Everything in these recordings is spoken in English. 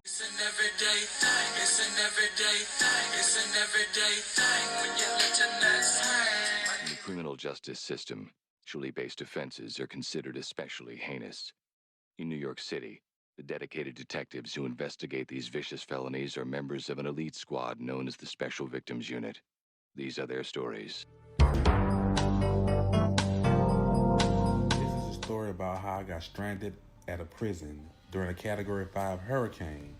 It's an everyday thing. It's an everyday thing. It's an everyday thing when you let your nuts hang. In the criminal justice system, sexually-based offenses are considered especially heinous. In New York City, the dedicated detectives who investigate these vicious felonies are members of an elite squad known as the Special Victims Unit. These are their stories. This is a story about how I got stranded at a prison during a Category 5 hurricane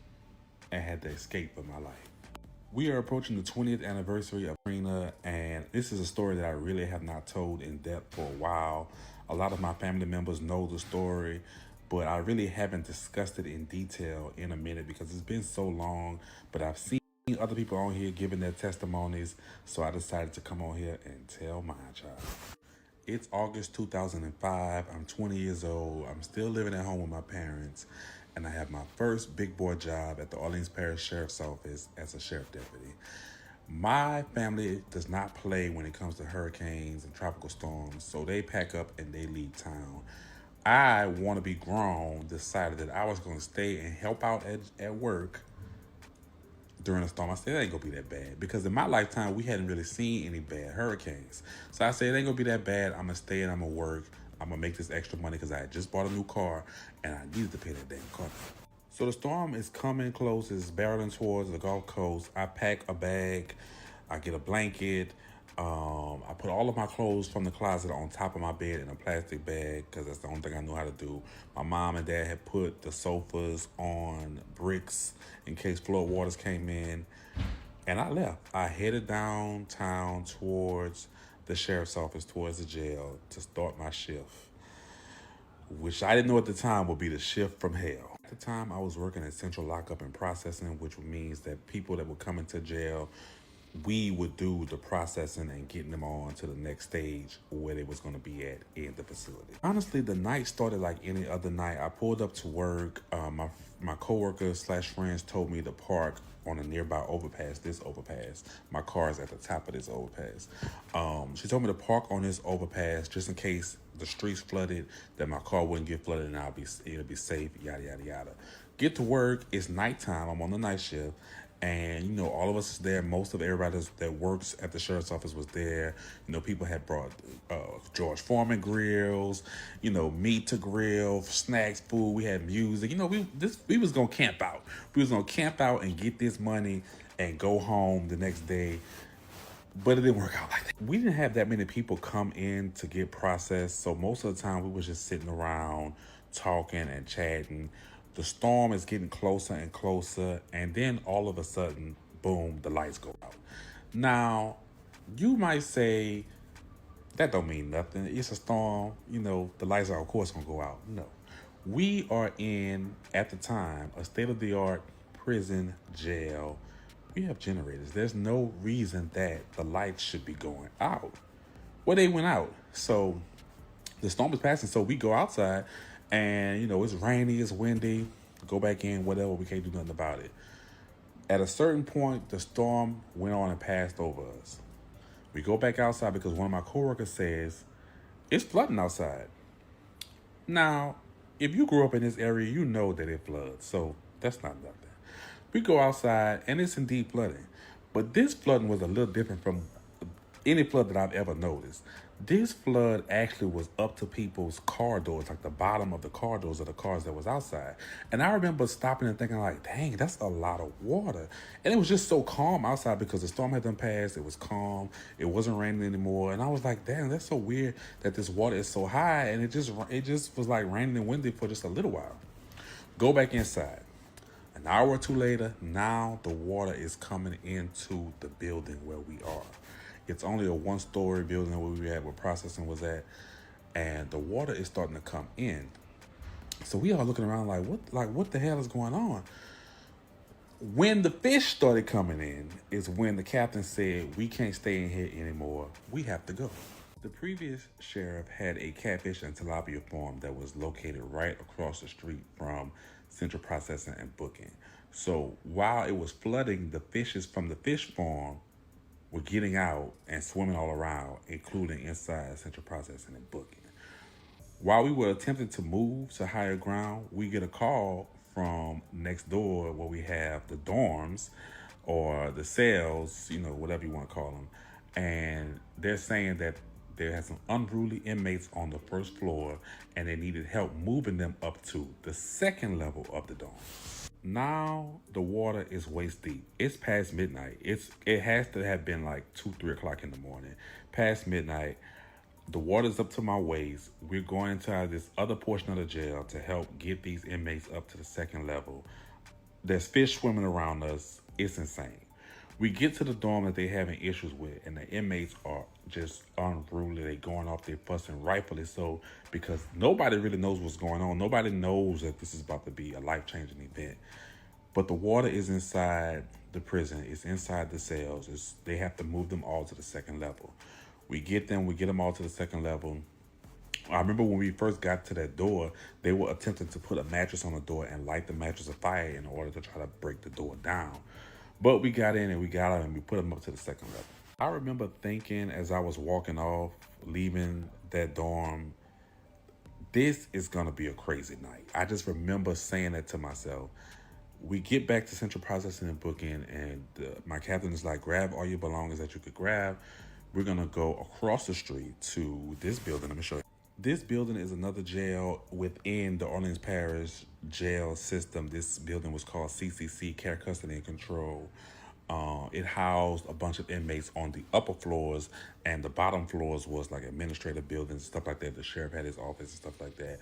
and had to escape for my life. We are approaching the 20th anniversary of Katrina, and this is a story that I really have not told in depth for a while. A lot of my family members know the story, but I really haven't discussed it in detail in a minute because it's been so long. But I've seen other people on here giving their testimonies, so I decided to come on here and tell my child. It's August 2005. I'm 20 years old. I'm still living at home with my parents, and I have my first big boy job at the Orleans Parish Sheriff's Office as a sheriff deputy. My family does not play when it comes to hurricanes and tropical storms, so they pack up and they leave town. I want to be grown, decided that I was going to stay and help out at work during a storm. I said, it ain't gonna be that bad because in my lifetime, we hadn't really seen any bad hurricanes. So I said, it ain't gonna be that bad. I'm gonna stay and I'm gonna work. I'm gonna make this extra money because I had just bought a new car and I needed to pay that damn car. So the storm is coming close, it's barreling towards the Gulf Coast. I pack a bag, I get a blanket, I put all of my clothes from the closet on top of my bed in a plastic bag because that's the only thing I know how to do. My mom and dad had put the sofas on bricks in case flood waters came in. And I left. I headed downtown towards the sheriff's office, towards the jail to start my shift, which I didn't know at the time would be the shift from hell. At the time, I was working at Central Lockup and Processing, which means that people that would come into jail, we would do the processing and getting them on to the next stage where they was going to be at in the facility. Honestly, the night started like any other night. I pulled up to work. My coworkers slash friends told me to park on a nearby overpass. This overpass, my car is at the top of this overpass. She told me to park on this overpass just in case the streets flooded, that my car wouldn't get flooded and it'll be safe. Yada yada yada. Get to work. It's nighttime. I'm on the night shift. And, all of us is there. Most of everybody that works at the sheriff's office was there. People had brought George Foreman grills, meat to grill, snacks, food. We had music. We was going to camp out. We was going to camp out and get this money and go home the next day. But it didn't work out like that. We didn't have that many people come in to get processed. So most of the time we was just sitting around talking and chatting. The storm is getting closer and closer, and then all of a sudden, boom, the lights go out. Now, you might say, that don't mean nothing. It's a storm. The lights are, of course, going to go out. No. We are in, at the time, a state-of-the-art prison jail. We have generators. There's no reason that the lights should be going out. Well, they went out. So the storm is passing, so we go outside and it's rainy, it's windy, go back in, whatever, we can't do nothing about it. At a certain point, the storm went on and passed over us. We go back outside because one of my coworkers says, it's flooding outside. Now, if you grew up in this area, you know that it floods, so that's not nothing. We go outside and it's indeed flooding. But this flooding was a little different from any flood that I've ever noticed. This flood actually was up to people's car doors, like the bottom of the car doors of the cars that was outside. And I remember stopping and thinking like, dang, that's a lot of water. And it was just so calm outside because the storm had done passed. It was calm. It wasn't raining anymore. And I was like, damn, that's so weird that this water is so high. And it just was like raining and windy for just a little while. Go back inside. An hour or two later, now the water is coming into the building where we are. It's only a one-story building where processing was at, and the water is starting to come in. So we are looking around what the hell is going on? When the fish started coming in is when the captain said, we can't stay in here anymore. We have to go. The previous sheriff had a catfish and tilapia farm that was located right across the street from Central Processing and Booking. So while it was flooding, the fishes from the fish farm were getting out and swimming all around, including inside Central Processing and Booking. While we were attempting to move to higher ground, we get a call from next door where we have the dorms or the cells, you know, whatever you want to call them. And they're saying that there has some unruly inmates on the first floor and they needed help moving them up to the second level of the dorm. Now the water is waist deep. It's past midnight. It has to have been like 2, 3 o'clock in the morning. Past midnight. The water's up to my waist. We're going into this other portion of the jail to help get these inmates up to the second level. There's fish swimming around us. It's insane. We get to the dorm that they're having issues with, and the inmates are just unruly. They going off, they fussing, rightfully so, because nobody really knows what's going on. Nobody knows that this is about to be a life-changing event. But the water is inside the prison. It's inside the cells. They have to move them all to the second level. We get them all to the second level. I remember when we first got to that door, they were attempting to put a mattress on the door and light the mattress afire in order to try to break the door down. But we got in and we got out and we put them up to the second level. I remember thinking as I was walking off, leaving that dorm, this is going to be a crazy night. I just remember saying that to myself. We get back to central processing and booking, and my captain is like, grab all your belongings that you could grab. We're going to go across the street to this building. Let me show you. This building is another jail within the Orleans Parish jail system. This building was called CCC, Care, Custody, and Control. It housed a bunch of inmates on the upper floors, and the bottom floors was like administrative buildings, stuff like that. The sheriff had his office and stuff like that.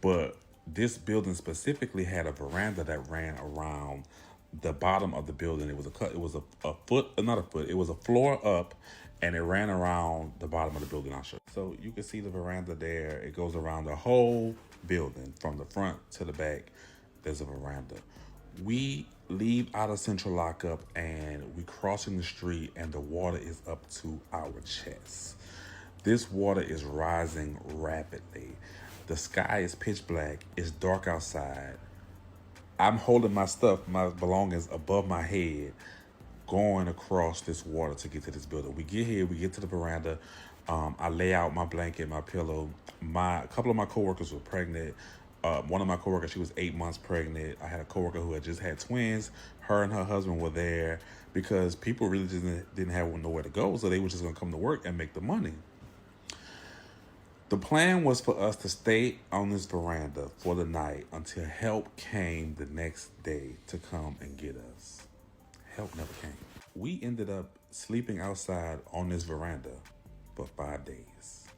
But this building specifically had a veranda that ran around the bottom of the building. It was a foot, not a foot. It was a floor up, and it ran around the bottom of the building. I'll show you. So you can see the veranda there. It goes around the whole building from the front to the back. There's a veranda. We leave out of central lockup and we crossing the street, and the water is up to our chests. This water is rising rapidly. The sky is pitch black. It's dark outside. I'm holding my stuff, my belongings above my head, going across this water to get to this building. We get here, we get to the veranda. I lay out my blanket, my pillow. A couple of my coworkers were pregnant. One of my coworkers, she was 8 months pregnant. I had a coworker who had just had twins. Her and her husband were there because people really just didn't have nowhere to go, so they were just gonna come to work and make the money. The plan was for us to stay on this veranda for the night until help came the next day to come and get us. Help never came. We ended up sleeping outside on this veranda for 5 days.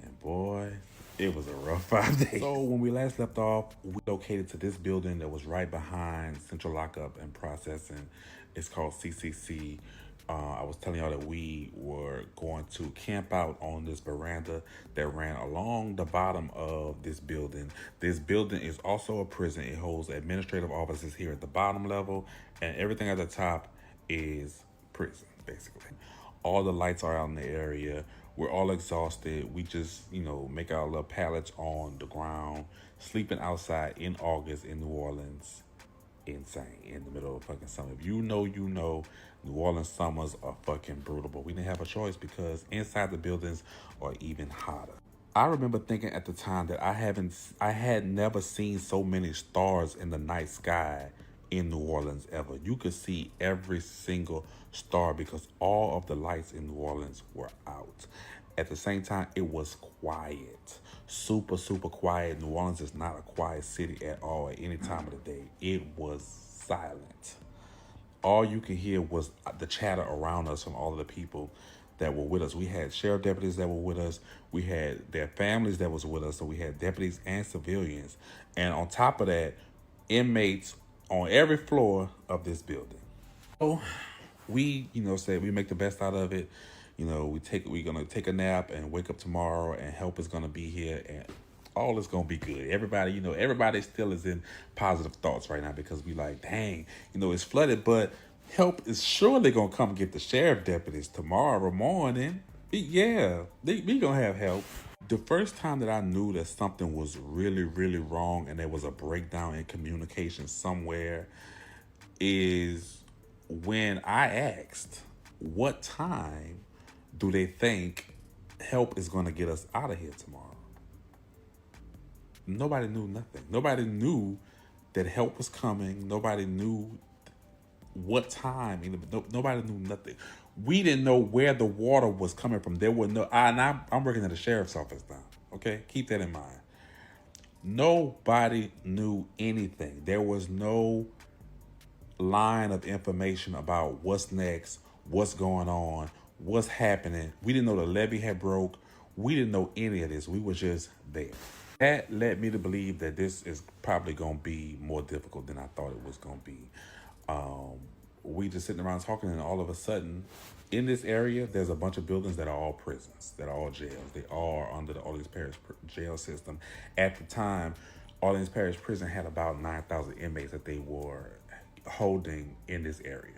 And boy, it was a rough 5 days. So when we last left off, we located to this building that was right behind Central Lockup and Processing. It's called CCC. I was telling y'all that we were going to camp out on this veranda that ran along the bottom of this building. This building is also a prison. It holds administrative offices here at the bottom level, and everything at the top is prison, basically. All the lights are out in the area. We're all exhausted. We just, make our little pallets on the ground, sleeping outside in August in New Orleans. Insane, in the middle of fucking summer. If you know, New Orleans summers are fucking brutal, but we didn't have a choice because inside the buildings are even hotter. I remember thinking at the time that I had never seen so many stars in the night sky in New Orleans ever. You could see every single star because all of the lights in New Orleans were out. At the same time, it was quiet. Super, super quiet. New Orleans is not a quiet city at all at any time of the day. It was silent. All you could hear was the chatter around us from all of the people that were with us. We had sheriff deputies that were with us. We had their families that was with us. So we had deputies and civilians. And on top of that, inmates on every floor of this building. So we, said we make the best out of it. We're gonna take a nap and wake up tomorrow, and help is gonna be here, and all is gonna be good. Everybody still is in positive thoughts right now because we like, dang, it's flooded, but help is surely gonna come get the sheriff deputies tomorrow morning. Yeah, we gonna have help. The first time that I knew that something was really, really wrong and there was a breakdown in communication somewhere is when I asked, what time do they think help is going to get us out of here tomorrow? Nobody knew nothing. Nobody knew that help was coming. Nobody knew what time. Nobody knew nothing. We didn't know where the water was coming from. There were no. I'm working at the sheriff's office now. Okay, keep that in mind. Nobody knew anything. There was no line of information about what's next, what's going on, what's happening. We didn't know the levee had broke. We didn't know any of this. We were just there. That led me to believe that this is probably going to be more difficult than I thought it was going to be. We just sitting around talking, and all of a sudden, in this area, there's a bunch of buildings that are all prisons, that are all jails. They are under the Orleans Parish jail system. At the time, Orleans Parish Prison had about 9,000 inmates that they were holding in this area.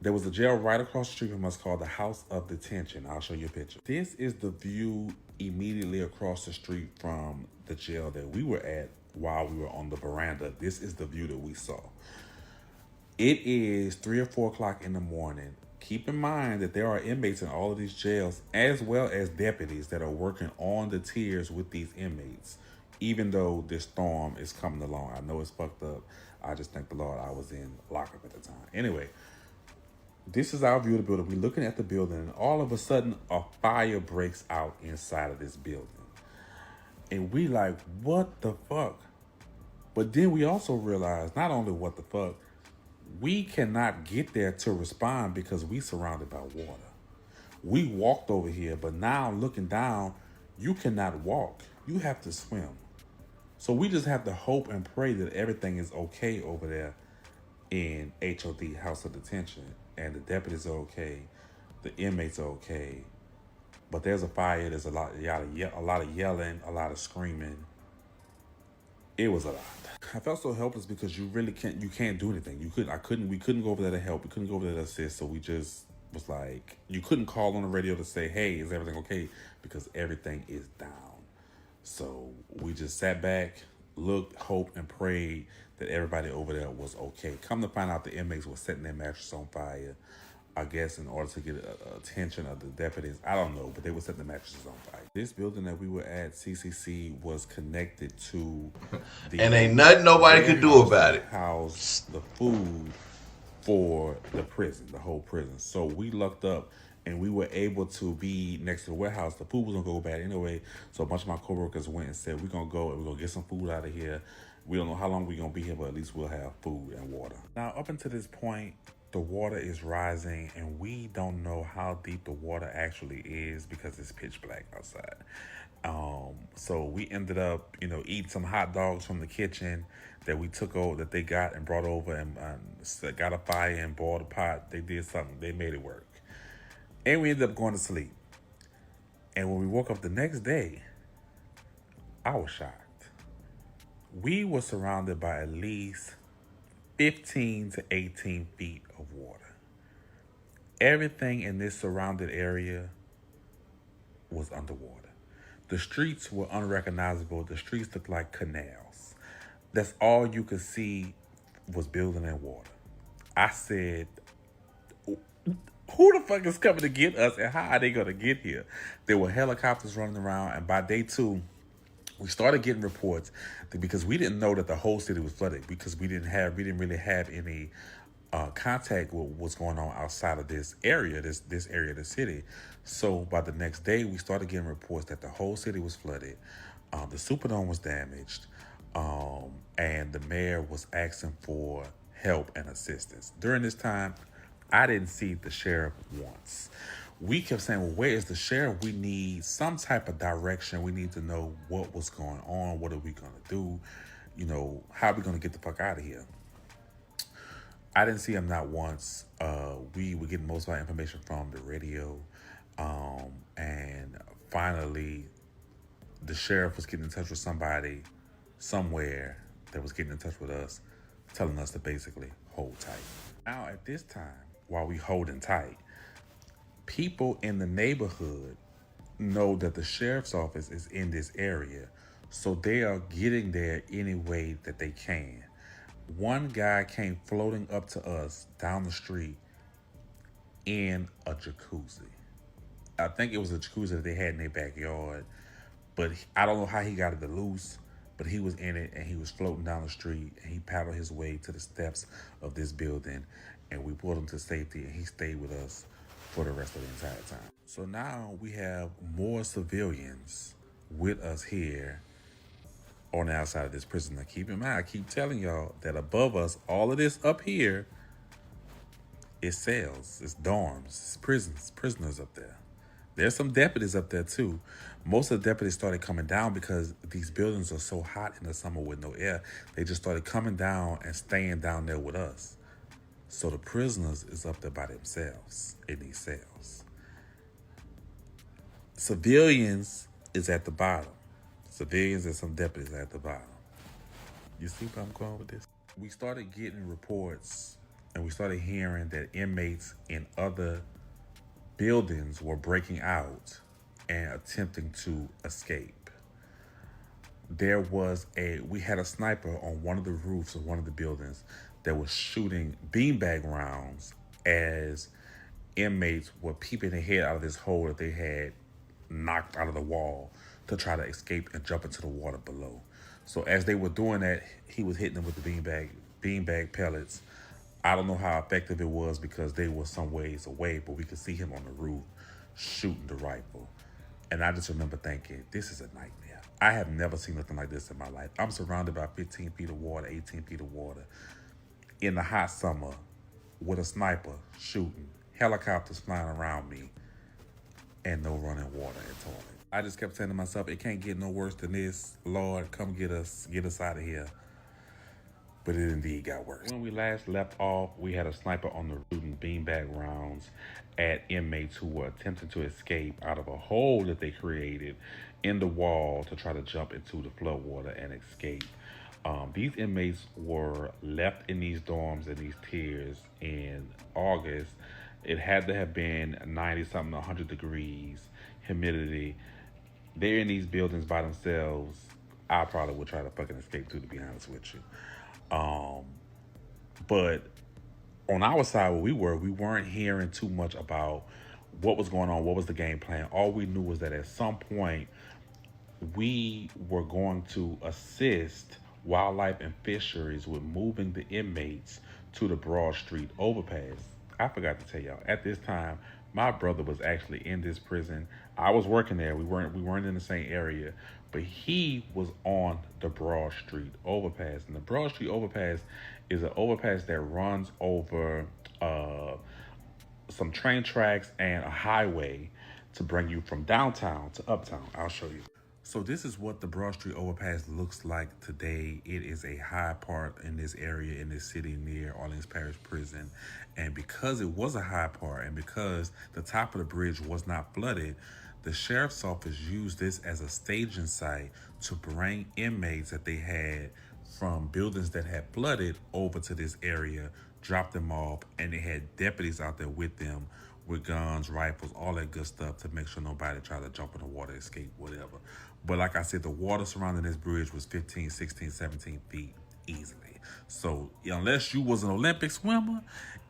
There was a jail right across the street from us called the House of Detention. I'll show you a picture. This is the view immediately across the street from the jail that we were at while we were on the veranda. This is the view that we saw. It is 3 or 4 o'clock in the morning. Keep in mind that there are inmates in all of these jails, as well as deputies that are working on the tiers with these inmates, even though this storm is coming along. I know it's fucked up. I just thank the Lord I was in lockup at the time. Anyway, this is our view of the building. We're looking at the building, and all of a sudden, a fire breaks out inside of this building. And we like, what the fuck? But then we also realize, not only what the fuck, we cannot get there to respond because we surrounded by water. We walked over here, but now looking down, you cannot walk. You have to swim. So we just have to hope and pray that everything is okay over there in HOD, House of Detention, and the deputies are okay, the inmates are okay. But there's a fire. There's a lot of yelling, a lot of screaming. It was a lot. I felt so helpless because you really can't do anything. We couldn't go over there to help. We couldn't go over there to assist. So we just was like, you couldn't call on the radio to say, hey, is everything okay? Because everything is down. So we just sat back, looked, hoped, and prayed that everybody over there was okay. Come to find out, the inmates were setting their mattress on fire, I guess in order to get attention of the deputies. I don't know, but they were setting the mattresses on fire. This building that we were at, CCC, was connected to the... And ain't nothing nobody could do about it. House the food for the prison, the whole prison. So we lucked up and we were able to be next to the warehouse. The food was gonna go bad anyway. So a bunch of my coworkers went and said, we're gonna go and we're gonna get some food out of here. We don't know how long we're gonna be here, but at least we'll have food and water. Now, up until this point, the water is rising and we don't know how deep the water actually is because it's pitch black outside. So we ended up, eating some hot dogs from the kitchen that we took over, that they got and brought over, and got a fire and boiled a pot. They did something. They made it work. And we ended up going to sleep. And when we woke up the next day, I was shocked. We were surrounded by at least 15 to 18 feet of water. Everything in this surrounded area was underwater. The streets were unrecognizable. The streets looked like canals. That's all you could see was building and water. I said, who the fuck is coming to get us and how are they going to get here? There were helicopters running around, and by day 2, we started getting reports because we didn't know that the whole city was flooded because we didn't really have any contact with what's going on outside of this area, this area of the city. So by the next day, we started getting reports that the whole city was flooded. The Superdome was damaged, and the mayor was asking for help and assistance. During this time, I didn't see the sheriff once. We kept saying, well, where is the sheriff? We need some type of direction. We need to know what was going on. What are we going to do? How are we going to get the fuck out of here? I didn't see him not once. We were getting most of our information from the radio. And finally, the sheriff was getting in touch with somebody somewhere that was getting in touch with us, telling us to basically hold tight. Now, at this time, while we holding tight, people in the neighborhood know that the sheriff's office is in this area, so they are getting there any way that they can. One guy came floating up to us down the street in a jacuzzi. I think it was a jacuzzi that they had in their backyard. But I don't know how he got it to loose, but he was in it and he was floating down the street and he paddled his way to the steps of this building and we pulled him to safety and he stayed with us for the rest of the entire time. So now we have more civilians with us here on the outside of this prison. Now keep in mind, I keep telling y'all that above us, all of this up here is cells, it's dorms, it's prisoners up there. There's some deputies up there too. Most of the deputies started coming down because these buildings are so hot in the summer with no air. They just started coming down and staying down there with us. So the prisoners is up there by themselves in these cells. Civilians is at the bottom. Civilians and some deputies at the bottom. You see where I'm going with this? We started getting reports and we started hearing that inmates in other buildings were breaking out and attempting to escape. We had a sniper on one of the roofs of one of the buildings that was shooting beanbag rounds as inmates were peeping their head out of this hole that they had knocked out of the wall to try to escape and jump into the water below. So as they were doing that, he was hitting them with the beanbag pellets. I don't know how effective it was because they were some ways away, but we could see him on the roof shooting the rifle. And I just remember thinking, this is a nightmare. I have never seen nothing like this in my life. I'm surrounded by 15 feet of water, 18 feet of water in the hot summer with a sniper shooting, helicopters flying around me, and no running water at all. I just kept saying to myself, it can't get no worse than this. Lord, come get us out of here. But it indeed got worse. When we last left off, we had a sniper on the roof shooting beanbag rounds at inmates who were attempting to escape out of a hole that they created in the wall to try to jump into the floodwater and escape. These inmates were left in these dorms and these tiers in August. It had to have been 90-something, 100 degrees, humidity. They're in these buildings by themselves. I probably would try to fucking escape too, to be honest with you. But on our side where we weren't hearing too much about what was going on, what was the game plan. All we knew was that at some point we were going to assist wildlife and fisheries with moving the inmates to the Broad Street overpass. I forgot to tell y'all, at this time, my brother was actually in this prison. I was working there. We weren't in the same area, but he was on the Broad Street overpass. And the Broad Street overpass is an overpass that runs over some train tracks and a highway to bring you from downtown to uptown. I'll show you. So this is what the Broad Street overpass looks like today. It is a high part in this area, in this city near Orleans Parish Prison. And because it was a high part and because the top of the bridge was not flooded, the sheriff's office used this as a staging site to bring inmates that they had from buildings that had flooded over to this area, drop them off, and they had deputies out there with them with guns, rifles, all that good stuff to make sure nobody tried to jump in the water, escape, whatever. But like I said, the water surrounding this bridge was 15, 16, 17 feet easily. So unless you was an Olympic swimmer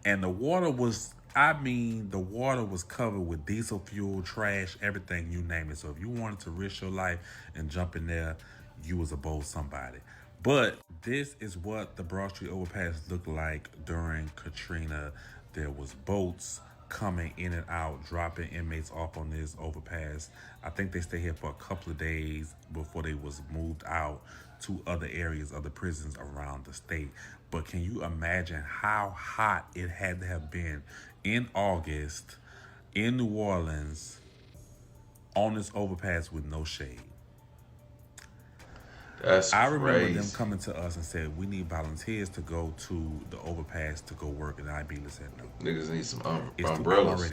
and the water was, the water was covered with diesel fuel, trash, everything, you name it. So if you wanted to risk your life and jump in there, you was a bold somebody. But this is what the Broad Street overpass looked like during Katrina. There was boats coming in and out, dropping inmates off on this overpass. I think they stayed here for a couple of days before they was moved out to other areas of the prisons around the state. But can you imagine how hot it had to have been in August in New Orleans on this overpass with no shade? I remember them coming to us and said, we need volunteers to go to the overpass to go work. And I immediately said, no. Niggas need some umbrellas.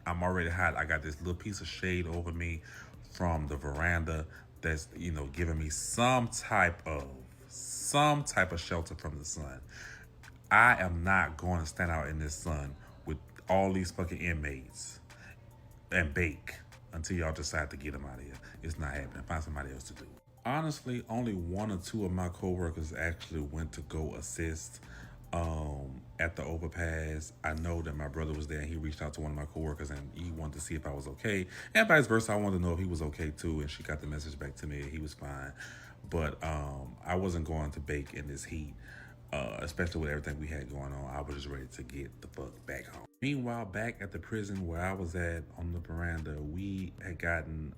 I'm already hot. I got this little piece of shade over me from the veranda that's, giving me some type of shelter from the sun. I am not going to stand out in this sun with all these fucking inmates and bake until y'all decide to get them out of here. It's not happening. Find somebody else to do it. Honestly, only one or two of my coworkers actually went to go assist at the overpass, I know that my brother was there and he reached out to one of my coworkers and he wanted to see if I was okay. And vice versa, I wanted to know if he was okay too. And she got the message back to me. He was fine. But I wasn't going to bake in this heat, especially with everything we had going on. I was just ready to get the fuck back home. Meanwhile, back at the prison where I was at on the veranda, we had gotten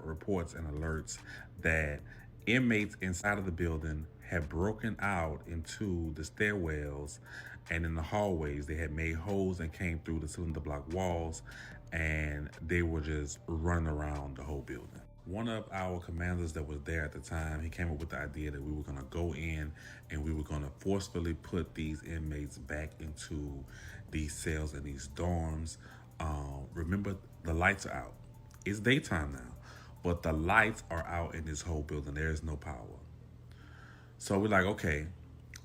reports and alerts that inmates inside of the building had broken out into the stairwells and in the hallways. They had made holes and came through the cylinder block walls, and they were just running around the whole building. One of our commanders that was there at the time, he came up with the idea that we were going to go in and we were going to forcefully put these inmates back into these cells and these dorms. Remember, the lights are out. It's daytime now, but the lights are out in this whole building. There is no power. So we're like, okay,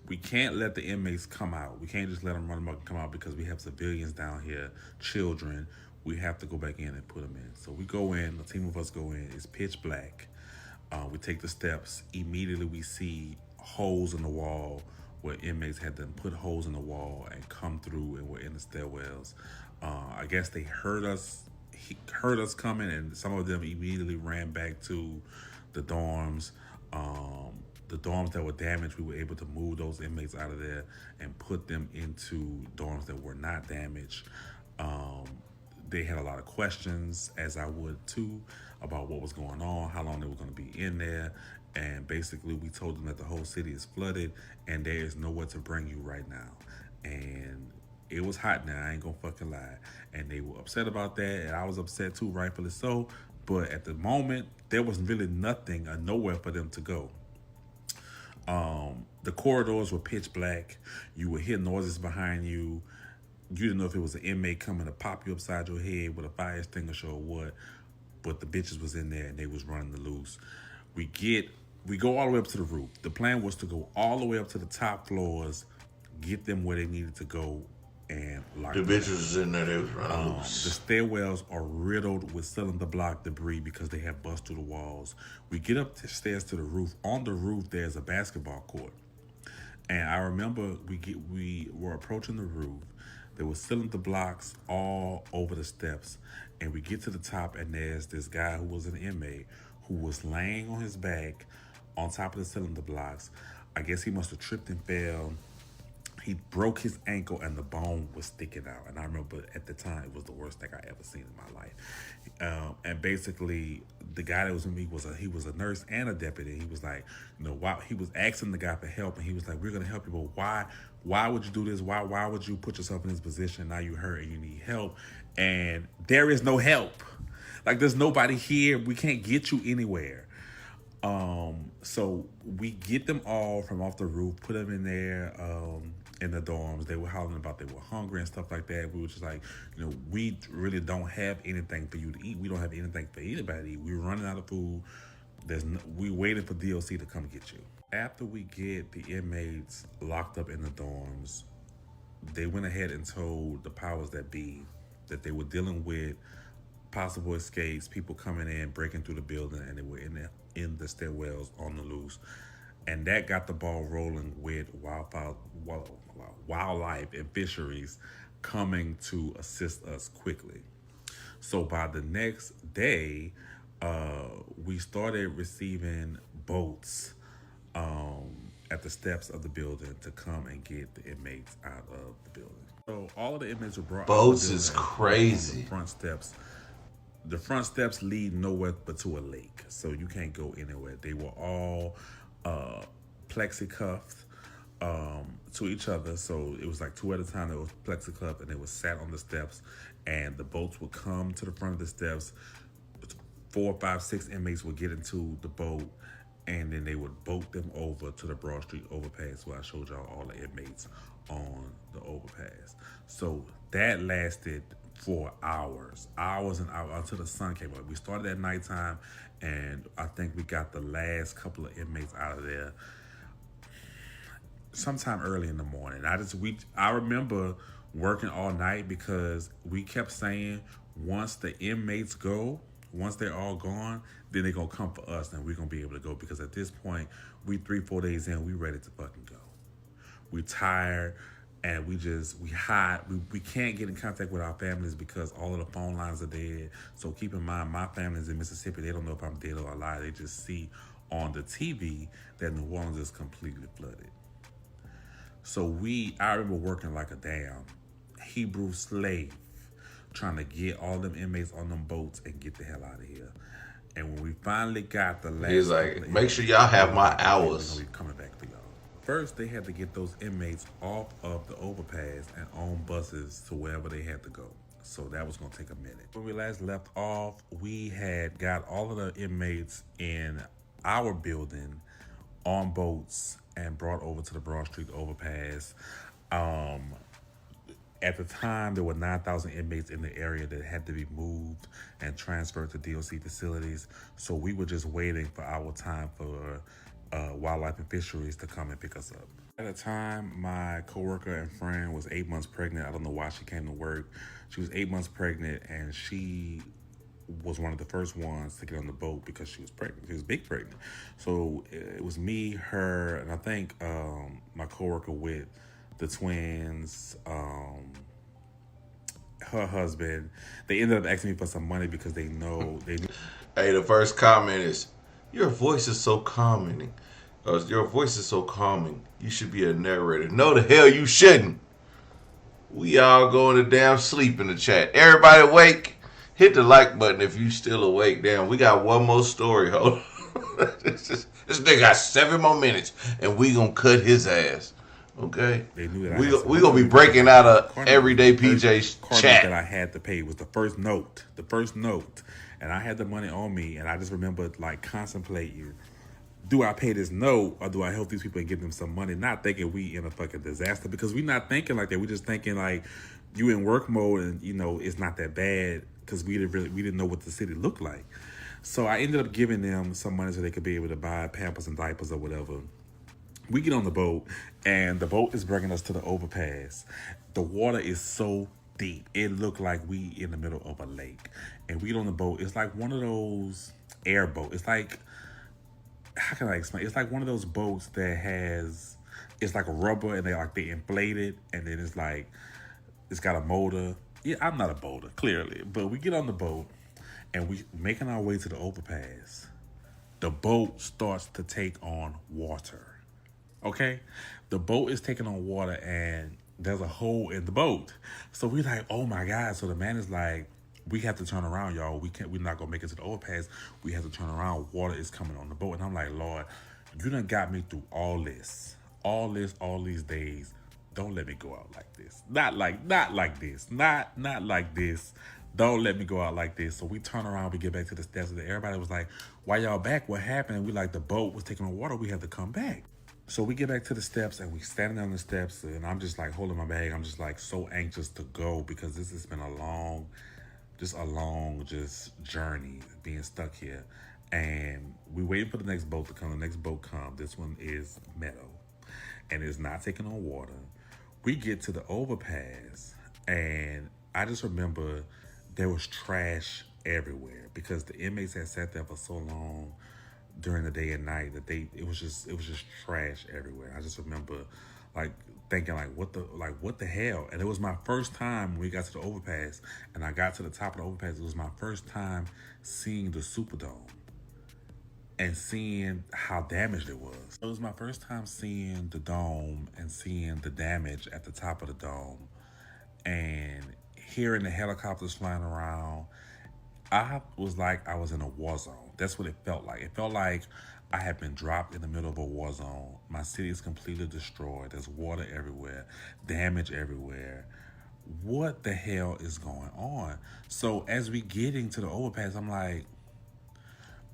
we can't let the inmates come out. We can't just let them run amok and come out because we have civilians down here, children. We have to go back in and put them in. So we go in, a team of us go in. It's pitch black. We take the steps. Immediately we see holes in the wall where inmates had to put holes in the wall and come through and were in the stairwells. I guess they heard us coming, and some of them immediately ran back to the dorms. The dorms that were damaged, we were able to move those inmates out of there and put them into dorms that were not damaged. They had a lot of questions, as I would too, about what was going on, how long they were going to be in there. And basically we told them that the whole city is flooded and there is nowhere to bring you right now. And it was hot now, I ain't gonna fucking lie. And they were upset about that, and I was upset too, rightfully so. But at the moment, there was really nothing or nowhere for them to go. The corridors were pitch black. You would hear noises behind you. You didn't know if it was an inmate coming to pop you upside your head with a fire extinguisher or what. But the bitches was in there and they was running the loose. We go all the way up to the roof. The plan was to go all the way up to the top floors, get them where they needed to go, and lock The them bitches was in there, they was running loose. The stairwells are riddled with cylinder block debris because they have bust through the walls. We get up the stairs to the roof. On the roof, there's a basketball court. And I remember we were approaching the roof. There were cylinder blocks all over the steps. And we get to the top, and there's this guy who was an inmate who was laying on his back on top of the cylinder blocks. I guess he must have tripped and fell. He broke his ankle and the bone was sticking out. And I remember at the time, it was the worst thing I ever seen in my life. And basically, the guy that was with me he was a nurse and a deputy. He was like, why he was asking the guy for help, and he was like, we're gonna help you, but why would you do this? Why would you put yourself in this position? Now you hurt and you need help, and there is no help. Like, there's nobody here. We can't get you anywhere. So we get them all from off the roof, put them in there, in the dorms. They were hollering about they were hungry and stuff like that. We were just like, we really don't have anything for you to eat. We don't have anything for anybody to eat. We're running out of food. We waited for DLC to come get you. After we get the inmates locked up in the dorms, they went ahead and told the powers that be that they were dealing with possible escapes, people coming in, breaking through the building, and they were in the stairwells on the loose. And that got the ball rolling with wildlife and fisheries coming to assist us quickly. So by the next day, we started receiving boats at the steps of the building to come and get the inmates out of the building. So all of the inmates were brought Boats out is crazy. the front steps. The front steps lead nowhere but to a lake, so you can't go anywhere. They were all plexicuffed to each other, so it was like two at a time that was plexicuffed, and they were sat on the steps, and the boats would come to the front of the steps. 4, 5, 6 inmates would get into the boat, and then they would boat them over to the Broad Street overpass where I showed y'all all the inmates on the overpass. So that lasted for hours and hours until the sun came up. We started at nighttime, and I think we got the last couple of inmates out of there sometime early in the morning. I remember working all night because we kept saying once the inmates go, once they're all gone, then they're gonna come for us and we're gonna be able to go, because at this point, we 3-4 days in, we ready to fucking go. We're tired. and we hide. We can't get in contact with our families because all of the phone lines are dead. So keep in mind, my family's in Mississippi. They don't know if I'm dead or alive. They just see on the TV that New Orleans is completely flooded. So I remember working like a damn Hebrew slave, trying to get all them inmates on them boats and get the hell out of here. And when we finally got the last, He's like, make sure y'all have my hours. We're gonna be coming back for y'all. First, they had to get those inmates off of the overpass and on buses to wherever they had to go. So that was gonna take a minute. When we last left off, we had got all of the inmates in our building on boats and brought over to the Broad Street overpass. At the time, there were 9,000 inmates in the area that had to be moved and transferred to DOC facilities. So we were just waiting for our time for Wildlife and Fisheries to come and pick us up. At the time, my coworker and friend was 8 months pregnant. I don't know why she came to work. She was 8 months pregnant, and she was one of the first ones to get on the boat because she was pregnant. She was big pregnant. So it was me, her, and I think my coworker with the twins, her husband. They ended up asking me for some money because they knew. Hey, the first comment is, your voice is so calming. Your voice is so calming. You should be a narrator. No, the hell you shouldn't. We all going to damn sleep in the chat. Everybody awake? Hit the like button if you still awake. Damn, we got one more story. Hold on. This nigga got 7 more minutes, and we gonna cut his ass. Okay? They knew that we gonna be breaking out of Everyday PJ's chat. That I had to pay was the first note. And I had the money on me, and I just remember like contemplating, do I pay this note or do I help these people and give them some money? Not thinking we in a fucking disaster, because we not thinking like that. We just thinking like you in work mode and it's not that bad, because we didn't know what the city looked like. So I ended up giving them some money so they could be able to buy Pampers and diapers or whatever. We get on the boat, and the boat is bringing us to the overpass. The water is so deep. It looked like we in the middle of a lake. And we get on the boat. It's like one of those airboats. It's like, how can I explain? It's like one of those boats that it's like a rubber, and they inflate it, and then it's got a motor. Yeah, I'm not a boater, clearly. But we get on the boat, and we making our way to the overpass. The boat starts to take on water. Okay? The boat is taking on water, and there's a hole in the boat. So we're like, oh my God. So the man is like, we have to turn around, y'all. We're not gonna make it to the overpass. We have to turn around. Water is coming on the boat. And I'm like, Lord, you done got me through all these days. Don't let me go out like this. Not like this. Not like this. Don't let me go out like this. So we turn around, we get back to the steps, and everybody was like, why y'all back? What happened? And we like, the boat was taking on water. We had to come back. So we get back to the steps, and we standing on the steps, and I'm just like holding my bag. I'm just like so anxious to go, because this has been a long journey being stuck here. And we waiting for the next boat to come. The next boat comes. This one is metal, and it's not taking on water. We get to the overpass, and I just remember there was trash everywhere, because the inmates had sat there for so long during the day and night that it was just trash everywhere. I just remember like thinking like what the hell. And it was my first time when we got to the overpass, and I got to the top of the overpass. It was my first time seeing the Superdome and seeing how damaged it was. It was my first time seeing the dome and seeing the damage at the top of the dome, and hearing the helicopters flying around. I was like I was in a war zone. That's what it felt like. It felt like I had been dropped in the middle of a war zone. My city is completely destroyed. There's water everywhere, damage everywhere. What the hell is going on? So as we getting to the overpass, I'm like,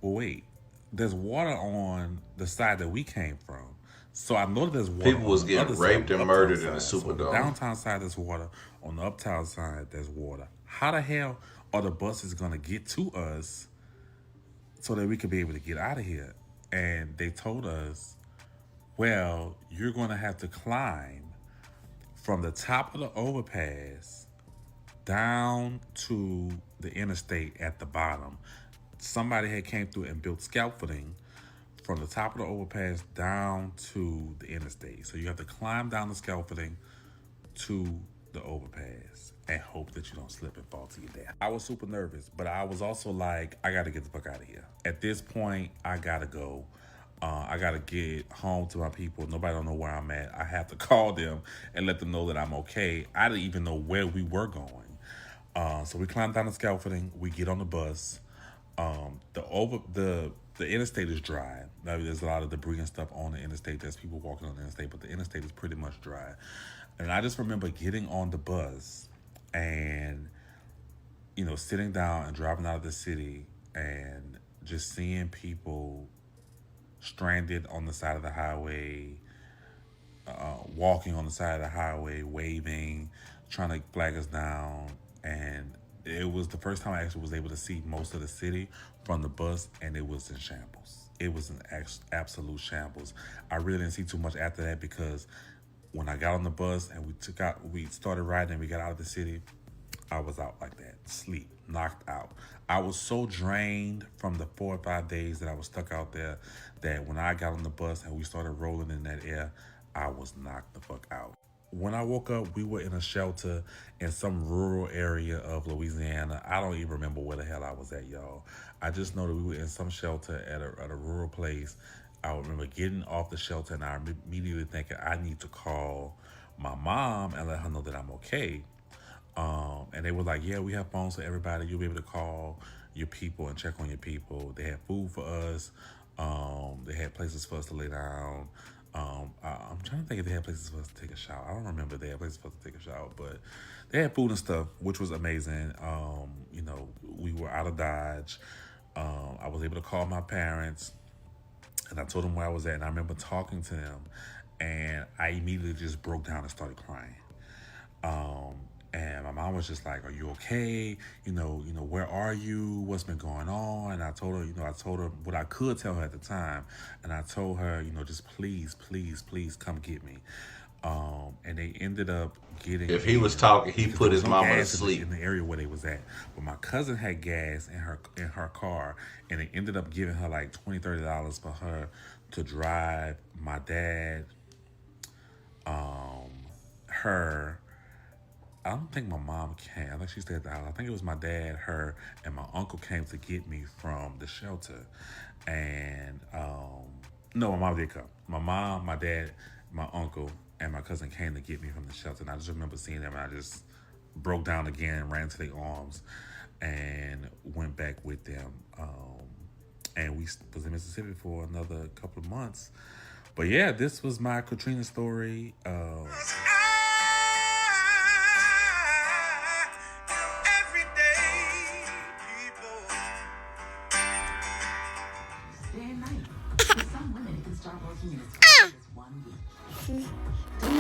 well, wait, there's water on the side that we came from. So I know that there's water. People was getting raped and murdered in the Superdome. So the downtown side, there's water. On the uptown side, there's water. How the hell are the buses going to get to us so that we could be able to get out of here? And they told us, well, you're going to have to climb from the top of the overpass down to the interstate at the bottom. Somebody had came through and built scaffolding from the top of the overpass down to the interstate. So you have to climb down the scaffolding to the overpass and hope that you don't slip and fall to your death. I was super nervous, but I was also like, I gotta get the fuck out of here. At this point, I gotta go. I gotta get home to my people. Nobody don't know where I'm at. I have to call them and let them know that I'm okay. I didn't even know where we were going. So we climb down the scaffolding. We get on the bus. The interstate is dry. There's a lot of debris and stuff on the interstate. There's people walking on the interstate, but the interstate is pretty much dry. And I just remember getting on the bus and, sitting down and driving out of the city and just seeing people stranded on the side of the highway, walking on the side of the highway, waving, trying to flag us down. And it was the first time I actually was able to see most of the city from the bus, and it was in shambles. It was an absolute shambles. I really didn't see too much after that because when I got on the bus and we started riding and we got out of the city, I was out like that, sleep, knocked out. I was so drained from the 4 or 5 days that I was stuck out there that when I got on the bus and we started rolling in that air, I was knocked the fuck out. When I woke up, we were in a shelter in some rural area of Louisiana. I don't even remember where the hell I was at, y'all. I just know that we were in some shelter at a rural place. I remember getting off the shelter and I immediately thinking I need to call my mom and let her know that I'm okay. And they were like, yeah, we have phones for everybody. You'll be able to call your people and check on your people. They had food for us. They had places for us to lay down. I'm trying to think if they had places for us to take a shower. I don't remember if they had places for us to take a shower, but they had food and stuff, which was amazing. We were out of Dodge. I was able to call my parents, and I told them where I was at. And I remember talking to them, and I immediately just broke down and started crying. And my mom was just like, are you okay? Where are you? What's been going on? And I told her what I could tell her at the time. And I told her, just please, please, please come get me. And they ended up getting... If he was talking, he put his mama to sleep. In the area where they was at. But my cousin had gas in her car, and they ended up giving her like $20, $30 for her to drive my dad, her... I don't think my mom came. I think she stayed at the house. I think it was my dad, her, and my uncle came to get me from the shelter. And, no, my mom did come. My mom, my dad, my uncle, and my cousin came to get me from the shelter. And I just remember seeing them, and I just broke down again, ran to their arms, and went back with them. And we was in Mississippi for another couple of months. But yeah, this was my Katrina story. Day and night. For some women, it can start working in as fast as 1 week.